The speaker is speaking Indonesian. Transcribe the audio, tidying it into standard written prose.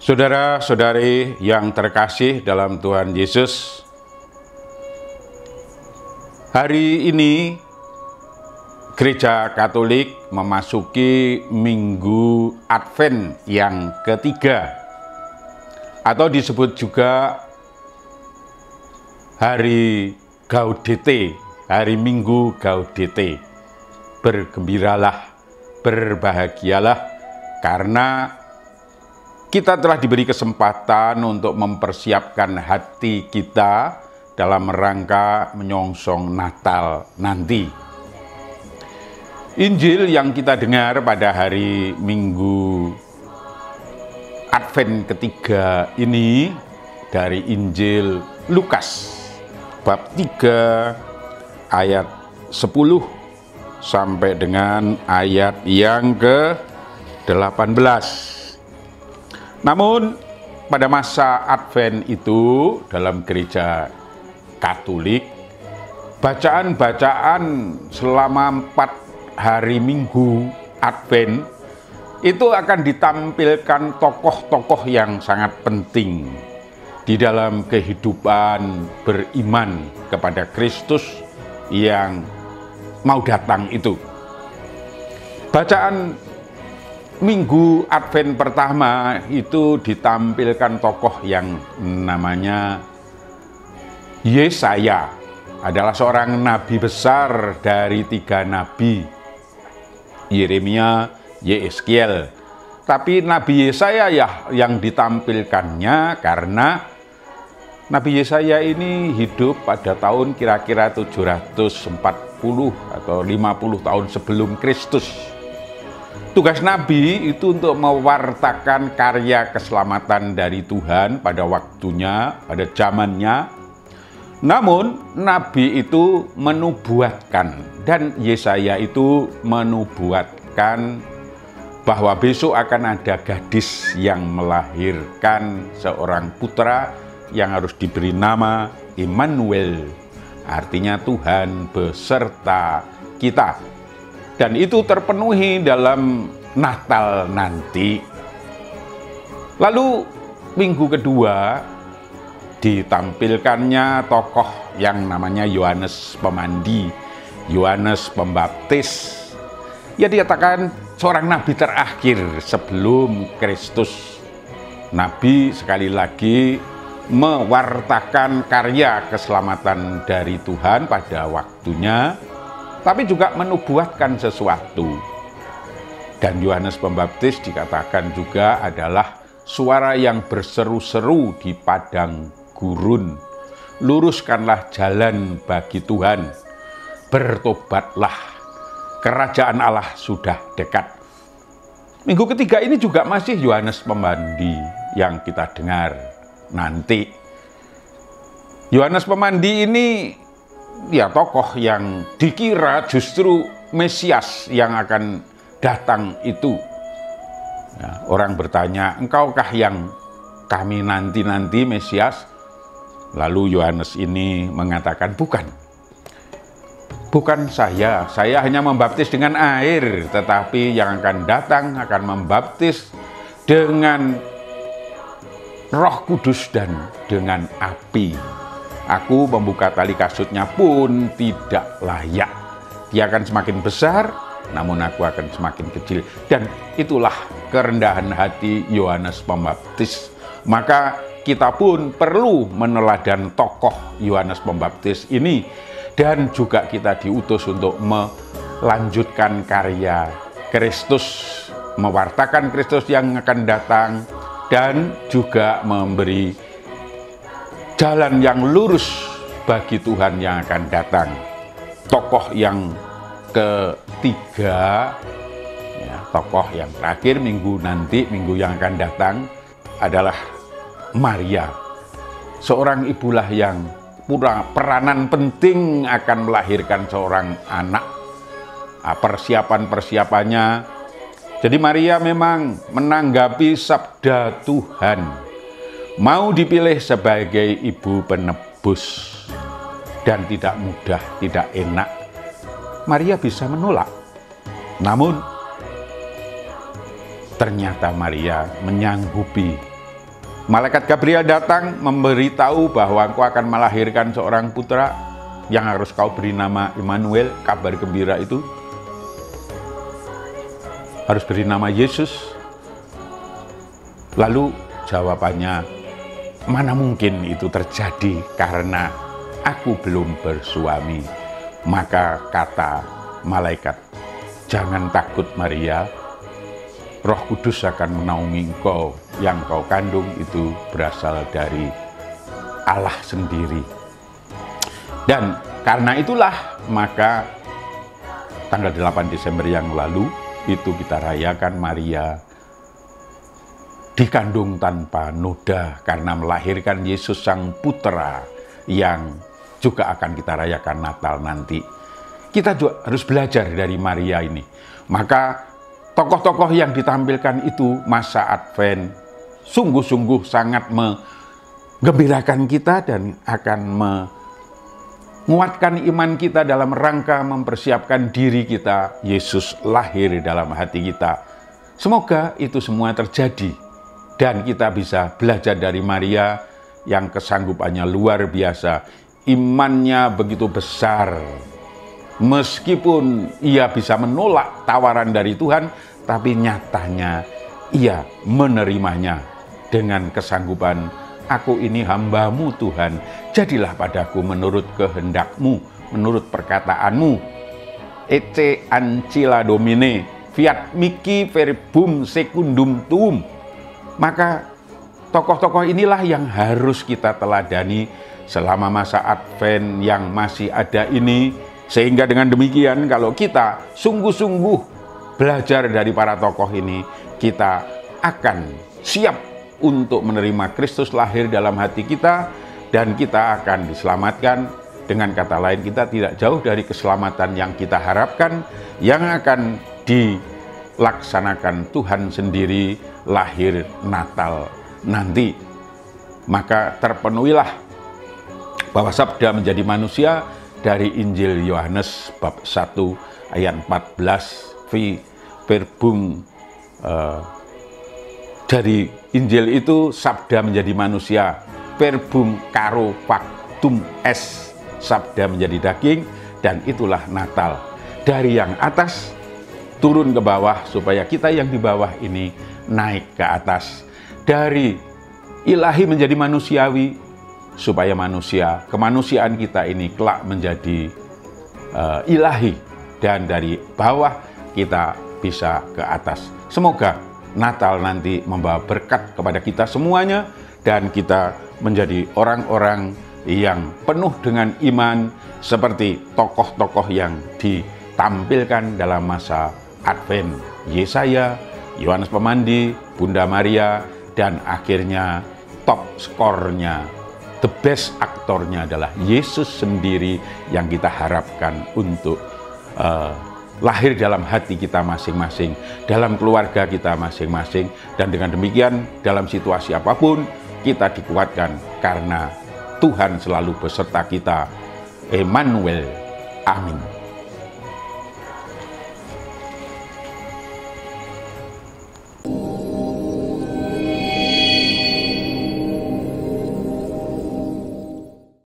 Saudara-saudari yang terkasih dalam Tuhan Yesus, hari ini Gereja Katolik memasuki Minggu Advent yang ketiga, atau disebut juga Hari Gaudete, Hari Minggu Gaudete. Bergembiralah, berbahagialah, karena kita telah diberi kesempatan untuk mempersiapkan hati kita dalam rangka menyongsong Natal nanti. Injil yang kita dengar pada hari Minggu Advent ketiga ini dari Injil Lukas, bab 3 ayat 10 sampai dengan ayat yang ke-18. Namun pada masa Advent itu dalam Gereja Katolik, bacaan-bacaan selama 4 hari Minggu Advent itu akan ditampilkan tokoh-tokoh yang sangat penting di dalam kehidupan beriman kepada Kristus yang mau datang itu. Bacaan Minggu Advent pertama itu ditampilkan tokoh yang namanya Yesaya, adalah seorang nabi besar dari 3 nabi, Yeremia, Yeskiel. Tapi Nabi Yesaya yang ditampilkannya karena Nabi Yesaya ini hidup pada tahun kira-kira 740 atau 50 tahun sebelum Kristus. Tugas Nabi itu untuk mewartakan karya keselamatan dari Tuhan pada waktunya, pada zamannya. Namun, Nabi itu menubuatkan, dan Yesaya itu menubuatkan bahwa besok akan ada gadis yang melahirkan seorang putra yang harus diberi nama Immanuel, artinya Tuhan beserta kita. Dan itu terpenuhi dalam Natal nanti. Lalu minggu kedua ditampilkannya tokoh yang namanya Yohanes Pemandi, Yohanes Pembaptis. Ya, dikatakan seorang nabi terakhir sebelum Kristus. Nabi sekali lagi mewartakan karya keselamatan dari Tuhan pada waktunya, tapi juga menubuatkan sesuatu. Dan Yohanes Pembaptis dikatakan juga adalah suara yang berseru-seru di padang gurun. Luruskanlah jalan bagi Tuhan, bertobatlah, kerajaan Allah sudah dekat. Minggu ketiga ini juga masih Yohanes Pemandi yang kita dengar nanti. Yohanes Pemandi ini ya tokoh yang dikira justru Mesias yang akan datang itu. Ya, orang bertanya, engkaukah yang kami nanti-nanti Mesias? Lalu Yohanes ini mengatakan, bukan saya hanya membaptis dengan air, tetapi yang akan datang akan membaptis dengan Roh Kudus dan dengan api. Aku membuka tali kasutnya pun tidak layak. Dia akan semakin besar, namun aku akan semakin kecil. Dan itulah kerendahan hati Yohanes Pembaptis. Maka kita pun perlu meneladan tokoh Yohanes Pembaptis ini. Dan juga kita diutus untuk melanjutkan karya Kristus, mewartakan Kristus yang akan datang, dan juga memberi jalan yang lurus bagi Tuhan yang akan datang. Tokoh yang ketiga, ya, tokoh yang terakhir minggu nanti, minggu yang akan datang adalah Maria. Seorang ibulah yang peranan penting akan melahirkan seorang anak. Persiapan-persiapannya. Jadi Maria memang menanggapi sabda Tuhan, mau dipilih sebagai ibu penebus, dan tidak mudah, tidak enak. Maria bisa menolak. Namun ternyata Maria menyanggupi Malaikat Gabriel datang memberitahu bahwa engkau akan melahirkan seorang putra yang harus kau beri nama Immanuel, kabar gembira itu. Harus beri nama Yesus. Lalu jawabannya, mana mungkin itu terjadi karena aku belum bersuami. Maka kata malaikat, jangan takut Maria, Roh Kudus akan menaungi engkau, yang kau kandung itu berasal dari Allah sendiri. Dan karena itulah maka tanggal 8 Desember yang lalu itu kita rayakan Maria dikandung tanpa noda karena melahirkan Yesus Sang Putra yang juga akan kita rayakan Natal nanti. Kita juga harus belajar dari Maria ini. Maka tokoh-tokoh yang ditampilkan itu masa Advent sungguh-sungguh sangat menggembirakan kita dan akan menguatkan iman kita dalam rangka mempersiapkan diri kita Yesus lahir dalam hati kita. Semoga itu semua terjadi dan kita bisa belajar dari Maria yang kesanggupannya luar biasa, imannya begitu besar. Meskipun ia bisa menolak tawaran dari Tuhan, tapi nyatanya ia menerimanya dengan kesanggupan, aku ini hamba-Mu Tuhan, jadilah padaku menurut kehendak-Mu, menurut perkataanmu. Ecce ancilla Domine, fiat mihi verbum secundum tuum. Maka tokoh-tokoh inilah yang harus kita teladani selama masa Advent yang masih ada ini. Sehingga dengan demikian kalau kita sungguh-sungguh belajar dari para tokoh ini, kita akan siap untuk menerima Kristus lahir dalam hati kita dan kita akan diselamatkan. Dengan kata lain, kita tidak jauh dari keselamatan yang kita harapkan yang akan dilaksanakan Tuhan sendiri lahir Natal nanti. Maka terpenuhilah bahwa sabda menjadi manusia dari Injil Yohanes bab 1 ayat 14, verbum, dari Injil itu sabda menjadi manusia, verbum caro factum est, sabda menjadi daging, dan itulah Natal. Dari yang atas turun ke bawah supaya kita yang di bawah ini naik ke atas. Dari ilahi menjadi manusiawi supaya kemanusiaan kita ini kelak menjadi ilahi, dan dari bawah kita bisa ke atas. Semoga Natal nanti membawa berkat kepada kita semuanya dan kita menjadi orang-orang yang penuh dengan iman seperti tokoh-tokoh yang ditampilkan dalam masa Advent. Yesaya, Yohanes Pemandi, Bunda Maria, dan akhirnya top skornya, the best aktornya adalah Yesus sendiri yang kita harapkan untuk lahir dalam hati kita masing-masing, dalam keluarga kita masing-masing, dan dengan demikian dalam situasi apapun kita dikuatkan karena Tuhan selalu beserta kita. Immanuel. Amin.